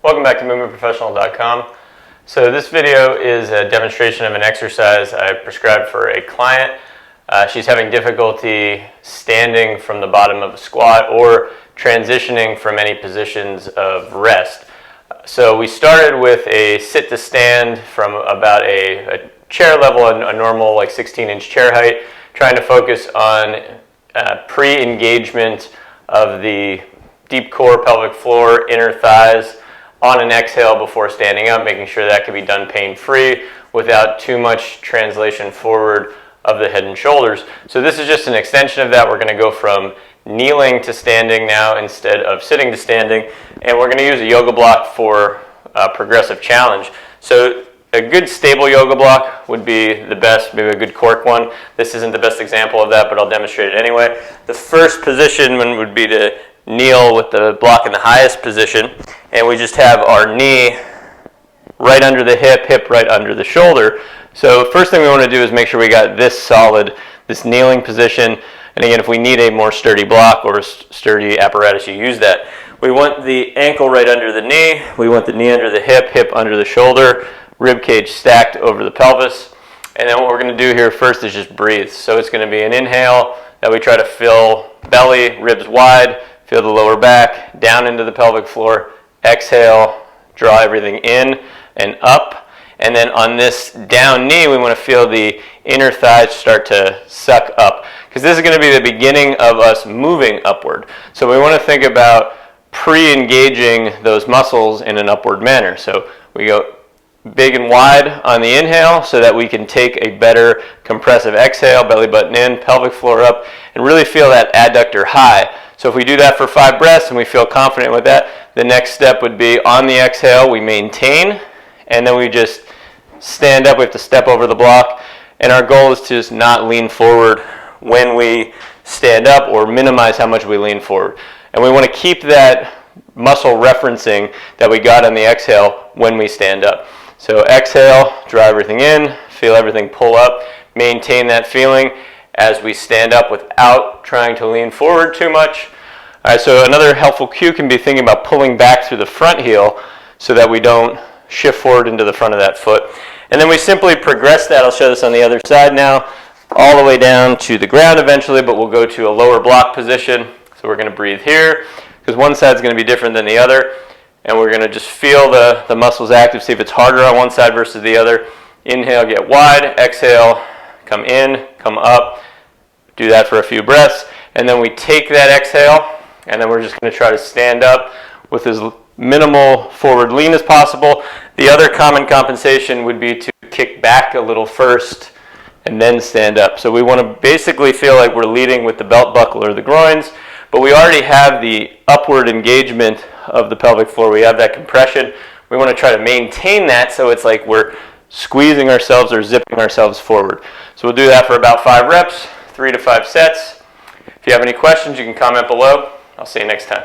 Welcome back to movementprofessional.com. So this video is a demonstration of an exercise I prescribed for a client. She's having difficulty standing from the bottom of a squat or transitioning from any positions of rest. So we started with a sit to stand from about a chair level, a normal like 16-inch chair height, trying to focus on pre-engagement of the deep core, pelvic floor, inner thighs on an exhale before standing up, making sure that can be done pain-free without too much translation forward of the head and shoulders. So this is just an extension of that. We're going to go from kneeling to standing now instead of sitting to standing, and we're going to use a yoga block for progressive challenge. So a good stable yoga block would be the best, maybe a good cork one. This isn't the best example of that, but I'll demonstrate it anyway. The first position would be to kneel with the block in the highest position, and we just have our knee right under the hip, hip right under the shoulder. So first thing we want to do is make sure we got this solid, this kneeling position. And again, if we need a more sturdy block or a sturdy apparatus, you use that. We want the ankle right under the knee. We want the knee under the hip, hip under the shoulder, rib cage stacked over the pelvis. And then what we're going to do here first is just breathe. So it's going to be an inhale that we try to fill belly, ribs wide, feel the lower back, down into the pelvic floor. Exhale, draw everything in and up. And then on this down knee, we want to feel the inner thighs start to suck up, because this is going to be the beginning of us moving upward. So we want to think about pre-engaging those muscles in an upward manner. So we go big and wide on the inhale so that we can take a better compressive exhale, belly button in, pelvic floor up, and really feel that adductor high. So if we do that for 5 breaths and we feel confident with that, the next step would be on the exhale, we maintain, and then we just stand up. We have to step over the block, and our goal is to just not lean forward when we stand up or minimize how much we lean forward. And we want to keep that muscle referencing that we got on the exhale when we stand up. So exhale, draw everything in, feel everything pull up, maintain that feeling as we stand up without trying to lean forward too much. All right, so another helpful cue can be thinking about pulling back through the front heel so that we don't shift forward into the front of that foot. And then we simply progress that. I'll show this on the other side now, all the way down to the ground eventually, but we'll go to a lower block position. So we're going to breathe here, because one side is going to be different than the other. And we're going to just feel the muscles active, see if it's harder on one side versus the other. Inhale, get wide. Exhale, come in, come up. Do that for a few breaths. And then we take that exhale, and then we're just going to try to stand up with as minimal forward lean as possible. The other common compensation would be to kick back a little first and then stand up. So we want to basically feel like we're leading with the belt buckle or the groins, but we already have the upward engagement of the pelvic floor. We have that compression. We want to try to maintain that so it's like we're squeezing ourselves or zipping ourselves forward. So we'll do that for about 5 reps, 3 to 5 sets. If you have any questions, you can comment below. I'll see you next time.